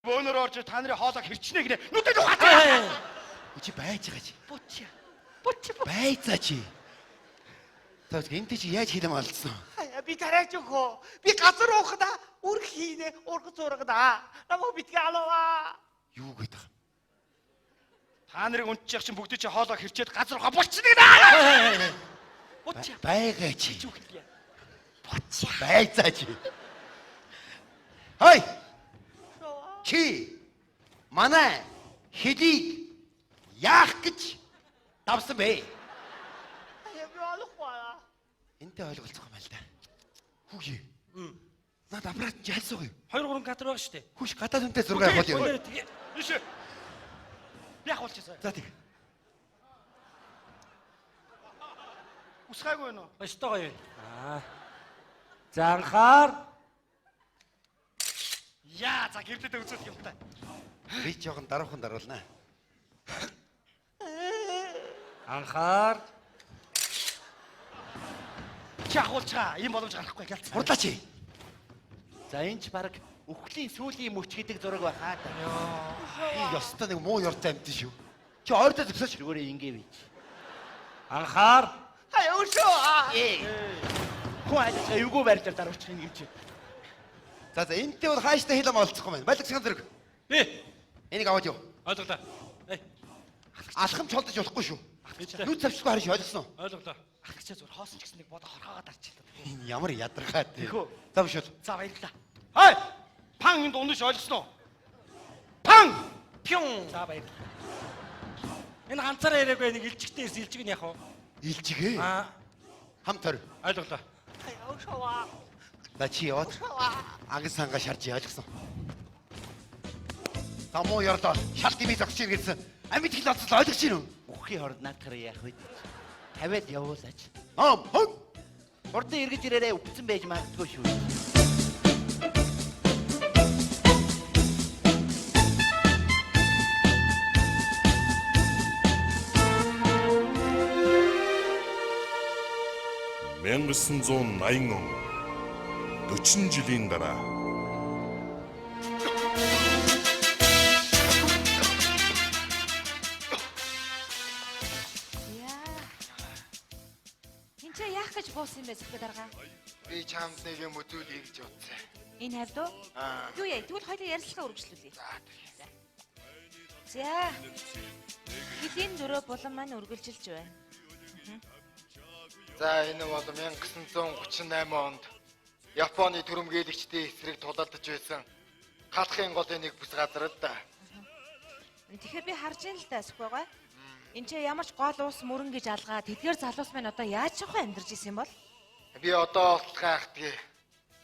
бөөнөр орж та нарын хоолоо хэрчнэ гинэ. Нүдэд ухаатай. Чи байж байгаа чи. Бутчи. Бутчи. Байцаа чи. Тэгвэл энэ чи яаж хилэм алдсан? Би тариач өгөө. Би газар уухна. Үр хийнэ. Урх зургана. Намайг битгий алава. Юу гэдэг юм? Та нарыг унтчих чинь бүгд чи хоолоо хэрчээд газар ухаа булчна гинэ. Бутчи. Байгаа чи. Юу хэлээ? Бутчи. Байцаа чи. Хой. Чи манай хэлийг яах гэж давсан бэ? Энтэй ойлголцох юм байна л да. Хүүе. Наад аппарат ялсуу юу? 2 3 кадр байгаа шүү дээ. Хүүш гадаад үнтэй 6 явах юм. Биш. Яг болчихсон. За тэг. Усгаагүй нөө. Өстөгөө. За анхаар. Яа, за гэрдээ үзүүлэх юм та. Би жоохон даруухан даруулнаа. Анхаар. Чи ахуулчаа. Ийм боломж гарахгүй гэлцээ. Хурлаа чи. За энэ ч баг үхлийн сүүлийн мөч гэдэг зураг байхаа. Би ёстой нэг муу ёртой амт шүү. Чи ойртой зөксөж Зүгээр ингэ бич. Анхаар. Хүн ажил эвгүй байрлал даруучих юм чи. За энтэй бол хааштай хилэм олцохгүй байна. Балиг сган зэрэг. Би. Энийг аваад юу? Ойлголоо. Алхам чолдож болохгүй шүү. Нүд завчгүй харж ойлгосон уу? Ойлголоо. Ахлагчаа зүгээр хоосон ч гэсэн нэг бодо хорхоогоо дарчихлаа. Энэ ямар ядаргаа тий. Тэхүү. За биш үү? За баярлалаа. Хай! Пан энд унаж ойлгосноо? Пан! Пюн. За баярлалаа. Энэ ганцаараа яриаггүй нэг илжигтэй ирсэн илжиг нь яах вэ? Илжигээ. Хамт төр. Ойлголоо. За чи яваад анган сангаа шарж ойлгосон. За муу ёрлоо. Шалт имий зогсож ирсэн. Амьд хэл олцол ойлгож байна уу? Үххийн хорд наадахаар яах вэ? Тавиад явуулаач. Хог. Хурдан эргэж ирээрээ үхсэн байж магадгүй шүү. (1980) он 40 жилийн дараа Яах гэж буусан юм бэ зөвхөн дарга? Би чамд нэг юм үзүүлье гэж бодсон. Энэ хайр дөө? Юу яа, тэгвэл хоёулаа ярилцлага үргэлжлүүлье. За. Хэлийн дөрөө булан маань үргэлжилж байна. За энэ бол 1938 онд Японы түрэмгийлэгчдийн эсрэг тулалдаж байсан халахын голын нэг бүс газар л да. Тэгэхээр би харж ийн л да сүхбайгаа. Энд чи ямар ч гол уус мөрөн гэж алгаад тэдгээр залуус маань одоо яаж чухаа амьдарч исэн бол? Би одоо олох хайхтгийг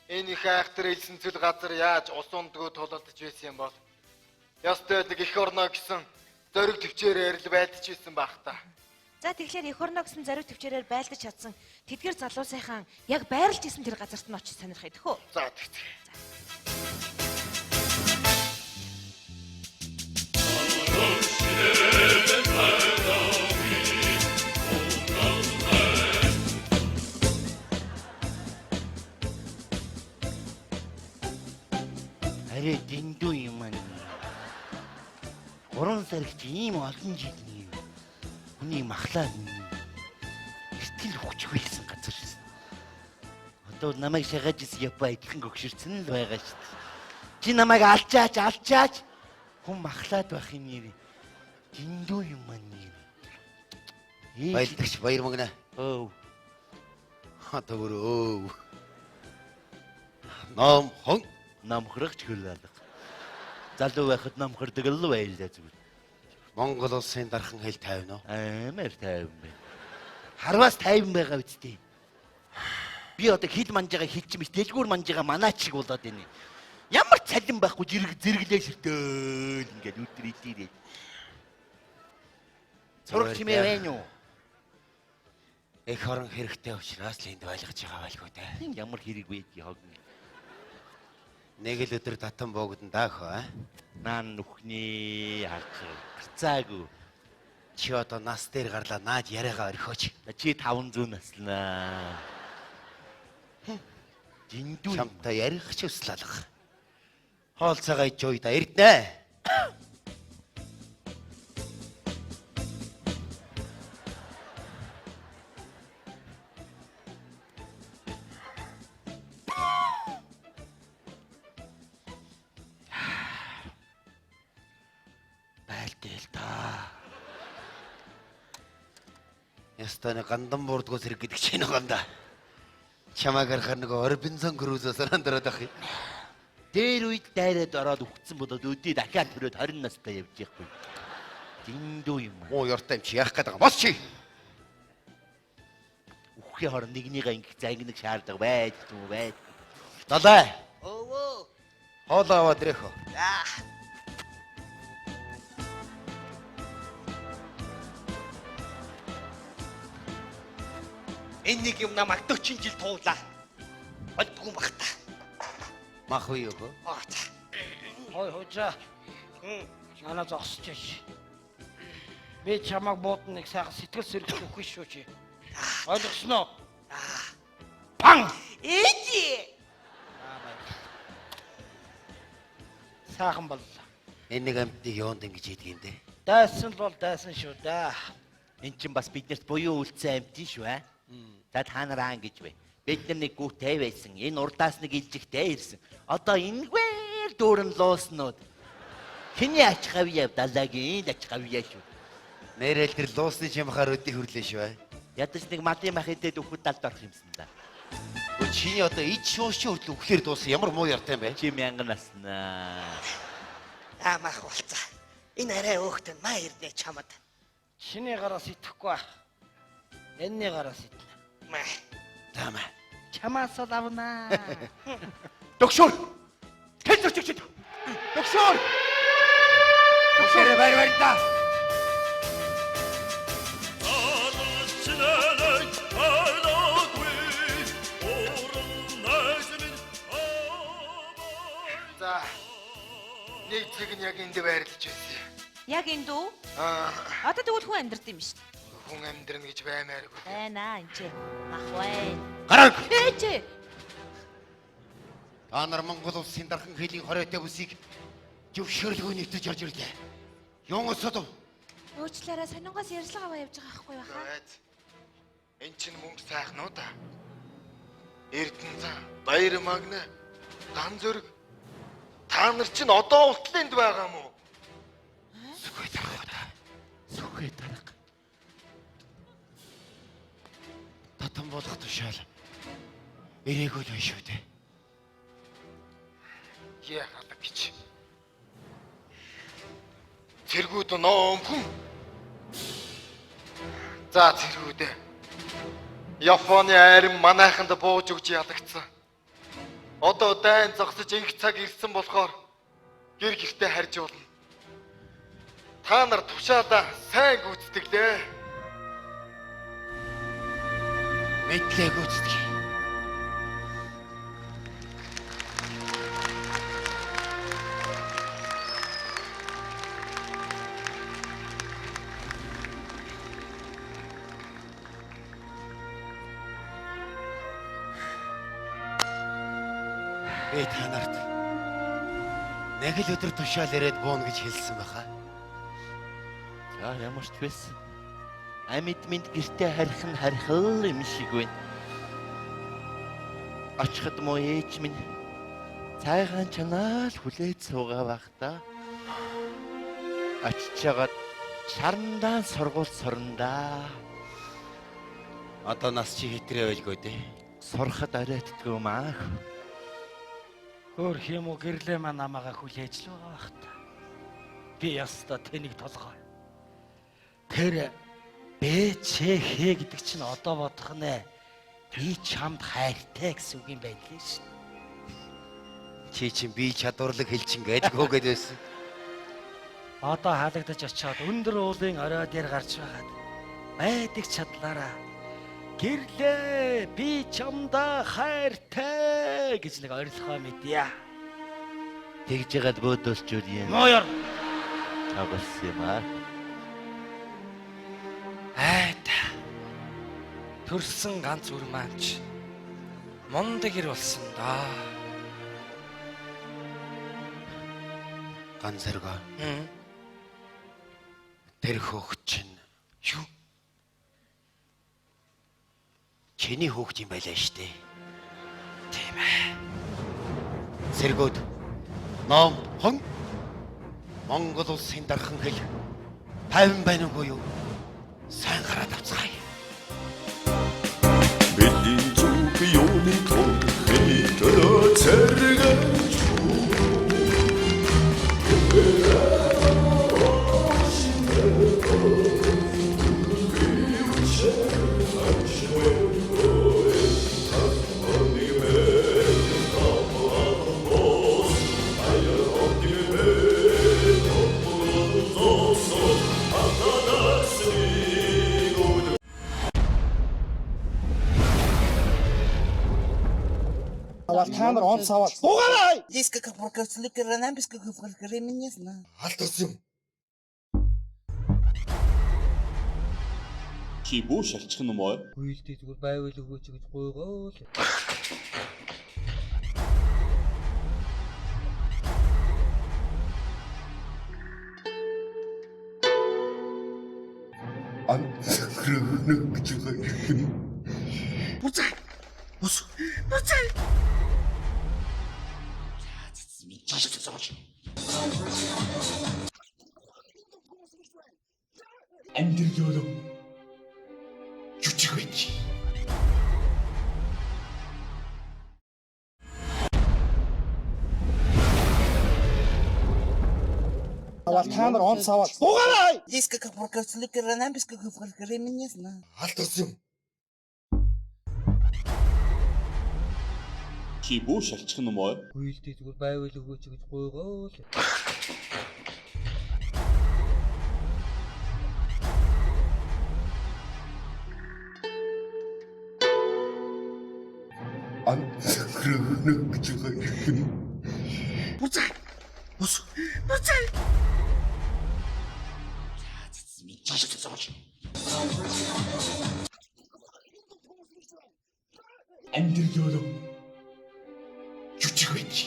энэ их айхтар илсэн цэл газар яаж ус ундгөө тулалдаж байсан юм бол ёстой нэг их орно гэсэн зориг төвчээрээр л байлдаж байсан байх та. За тэгэхээр эх орно гэсэн зориг төвчээрээр байлдаж чадсан тэдгээр залуусынхан яг байрлаж исэн тэр газарт нь очиж сонирх идэх үү? За тэгтээ. Арай дэндүү юм аа. 3 сарч ийм олон жилийн хүний махлаад эртэл хүчгүй хэлсэн газар шээ. Одоо намайг шагаж исэн Япон адилхан гөгшөрсөн л байгаа шүү дээ. Чи намайг алчаач хүн махлаад байх юм нэр. Дэндүү юм аа нэр. Баярлагч баяр мөгнө. Оо. Одоо өөрөө. Ном хон Намхрагч хөлөөлөг. Залуу байхад намхардаг л байлаа зүгээр. Монгол улсын дархан хэл 50 нөө. Амар 50 байна. Харвас 50 байгаа үстэй. Би одоо хил манжаага хилчмэс дэлгүүр манжаага манаач шиг болоод байна. Ямар цалин байхгүй зэрэглээ ширтэл ингээд өдөр идэрээ. Сурах чимээ байна уу? Эх орон хэрэгтэй учраас л энд ойлгож байгаа байлгүй дээ. Ямар хэрэг вэ яг? Нэг л өдөр татан боогдон даах аа. Наан нүхний харж гарцаагүй. Чи одоо нас дээр гарлаа нааж яриагаа орхиоч. Чи 500 наснаа. Дэндүү Чамтай ярих ч өслалах. Хоол цагаа ичөө да ирднэ. Байлдэл та. Ястаны гандан буурдгоос хэрэг гэдэг чинь ганда. Чамаг харахаар нэг Робинсон Крузо сандраад ах юм. Дээр үед дайраад ороод үхсэн болоод өдөө дахиад төрөөд 20 настай явж яахгүй. Дэндүү юм. Оо ёртой юм чи яах гээд байгаа. Бос чи. Үххийн хорон нэгнийгээ ингэх зангинаг шаарддаг байж юм байж. Далай. Өвөө. Хоол аваад ирэх үү? Энэ нэг юм намайг 40 жил туулаа. Олдгүй бах та. Мах уу юу? Хой хожаа. Нана зогсож яаш. Би чамайг буудна нэг сайхан сэтгэл сэргэх үгүй шүү чи. Ойлгосноо? Пан! Ээжи. Сайхан бол. Энэ нэг амтныг юунд ингэж хийдэг юм бэ? Дайсан л бол дайсан шүү да. Энд чинь бас биднэрт буюу үлдсэн амтын шүү аа. За та нараа ингэж вэ? Бид нар нэг гүтэй байсан. Энэ урдаас нэг илжигтэй ирсэн. Одоо энэгээр дүүрэн лууснууд. Хиний ач хавьяа далаагийн ач хавьяа шүү. Нэрэл тэр луусны чимхаар өдий хүрлээ шүү аа. Ядаж нэг мадын махидэд өгөхөд талд орох юмсан да. Чиний одоо ид шуушин хүртэл өгөхөр дуусан ямар муу яртай юм бэ? Чи мянган наснаа. Мах болцоо. Энэ арай өөхтөн маа ирдэ чамд. Шиний гараас итгэхгүй байх. Энэний гараас итнэ. Маа. Тамаа. Чамаас л авнаа. Догшор. Тэлзэрч чи. Догшор. Догшор баяр та. За. Нэг цэг нь яг энд байрлаж байсан. Яг энэ дүү? Аа, Одоо тэгвэл хүн амьдрд юм шүү дээ. хүн амьдрна гэж баймааргүй. Байна энэ. Мах бай. Гараг. Ээж. Та нар Монгол улсын дархан хилийн хоройтой бүсийг зөвшөөрлгүй нэвтэж орж ирлээ. Юун өсөд? Өөчлөөрөө сонингоос ярьслага аваа явж байгаа байхгүй баха. Энд чинь мөнгө сайхан уу та? Эрдэнэ, Баяр магна, Дан зүрэг. Та нар чинь одоо ултлаа энд байгаа мó? Сүхэй тарах. Сүхэй тарах. Татан болох тушаал. Ирээгүй л шүү дээ. Яагаад гэж. Цэргүүд ноомхон. За цэргүүд. Японы айрын манайханд бууж өгч ядагдсан. Одоо дайн зогсож инх цаг ирсэн болохоор гэр гэртээ харж болно. Та нар тушаалаа сайн гүйцэтгэлээ. Мэдлээ гүйцэтгэе. Би та нарт нэг л өдөр тушаал ирээд бууна гэж хэлсэн баха. За ямар ч байсан. Амьд минь гэртээ харих нь харихал юм шиг байна. Очиход муу ээж минь цайгаан чанаал хүлээж суугаа байх та. Очичоод шарандаа сургууль сурнаа. Одоо нас чи хэтрээ байлгүй дээ. Сурахад оройтдгүй маа. Хөр хэмүү гэрлээ маа намаага хүлээж л байгаа бах та. Би яста тэнийг толгой. Тэр БЧХ гэдэг чинь одоо бодох нэ. Би чамд хайртай гэсэн үг юм байна лээ шин. Чи чинь би чадварлаг хэлчин гэдэг хөөгд байсан. Одоо хаалгадаж очиод өндөр уулын орой дээр гарч байгаад байдаг чадлаараа гэрлээ би чамда хайртай гэж нэг ойрлохоо мэдье. Тэгж ягаад бөөдөлж үл юм. Моёр Агас юм аа. айта төрсөн ганц үрманч мундаг ир болсон да. Ганцэрга. Тэр хөөхт чинь юу? Чиний хөөхт юм байлаа штэ. Тийм ээ. Сэргүүд ном хон Монгол улсын дархан хэл 50 байна уу юу? Сайн гараад авцгаая. Бидний зүг юуны тул хитэр цэргэж Та нар он саваад дуугараа. Дискка прокатслик ранамбиска гүфгэр меня знаю. Алдарсан юм. Чи бүү шалчих юм уу? Үйлдэл зүгээр байвал өгөөч гэж гуйгоо л. Анхрын гэж юм. Буцаа. Бус. Амьдрал юу? Жүжиг байж. Та нар он саваад дуугараа. Дискка прокатслик ранамбиска гүфгэр меня знаю. Алдарсан юм. Чи бүү шалчих юм уу? Үйлдэл зүгээр байвал өгөөч гэж гуйгоо л. Анхрын гэж юм. Буцаа. Бус. Амьдрал юу? Жүжиг байж.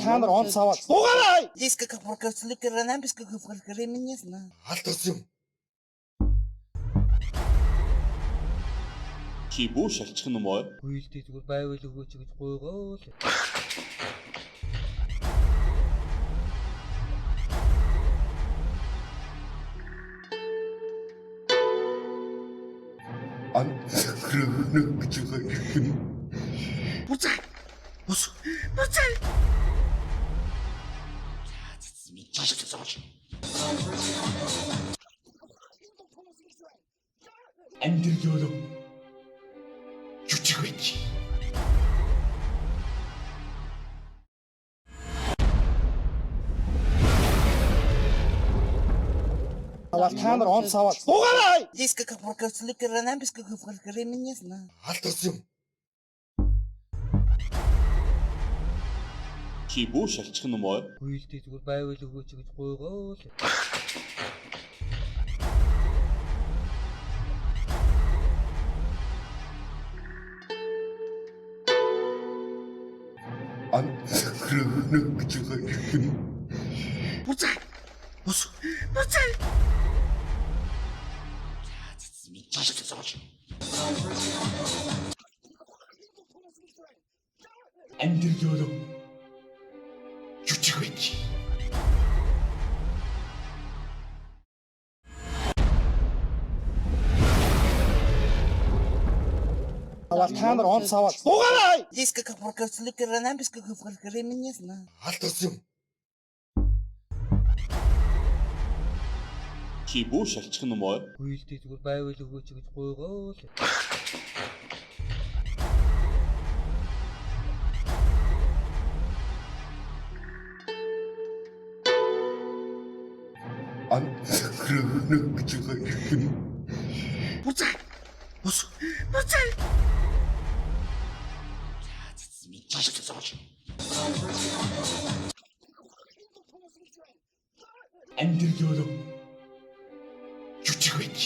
Та нар он саваад дуугараа. Дискка прокатслик ранамбиска гүфгэр меня знаю. Алдарсан юм. Чи бүү шалчих юм уу? Үйлдэл зүгээр байвал өгөөч гэж гуйгоо л. Анхрын гэж юм. Буцаа. Бус. Амьдрал юу? Жүжиг байж. Та нар он саваад дуугараа. Дискка прокатслик ранамбиска гүфгэр меня знаю. Алдарсан юм. Чи бүү шалчих юм уу? Үйлдэл зүгээр байвал өгөөч гэж гуйгоо л. Анхрын гэж юм. Буцаа. Бус. Амьдрал юу? Жүжиг байж. Та нар он саваад дуугараа. Дискка прокатслик ранамбиска гүфгэр меня знаю. Алдарсан юм. Чи бүү шалчих юм уу? Үйлдэл зүгээр байвал өгөөч гэж гуйгоо л. Анхрын гэж юм. Буцаа. Бус. Амьдрал юу? Жүжиг байж.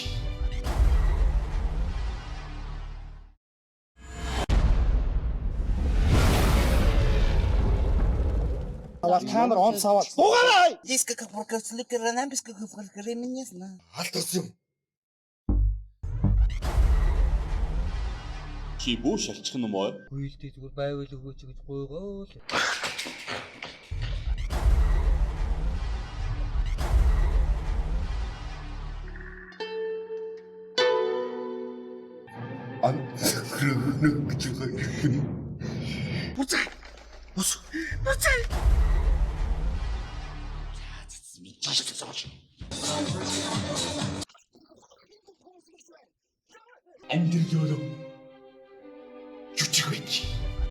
Та нар онц аваад дугаарай. Диска капуркаслик ранамбиска капуркаре меня знаю. Алдарсан юм. Чи бүү шалчих юм уу? Үйлдэл зүгээр байвал өгөөч гэж гойгоо л. Амьдрал юу? Жүжиг байт.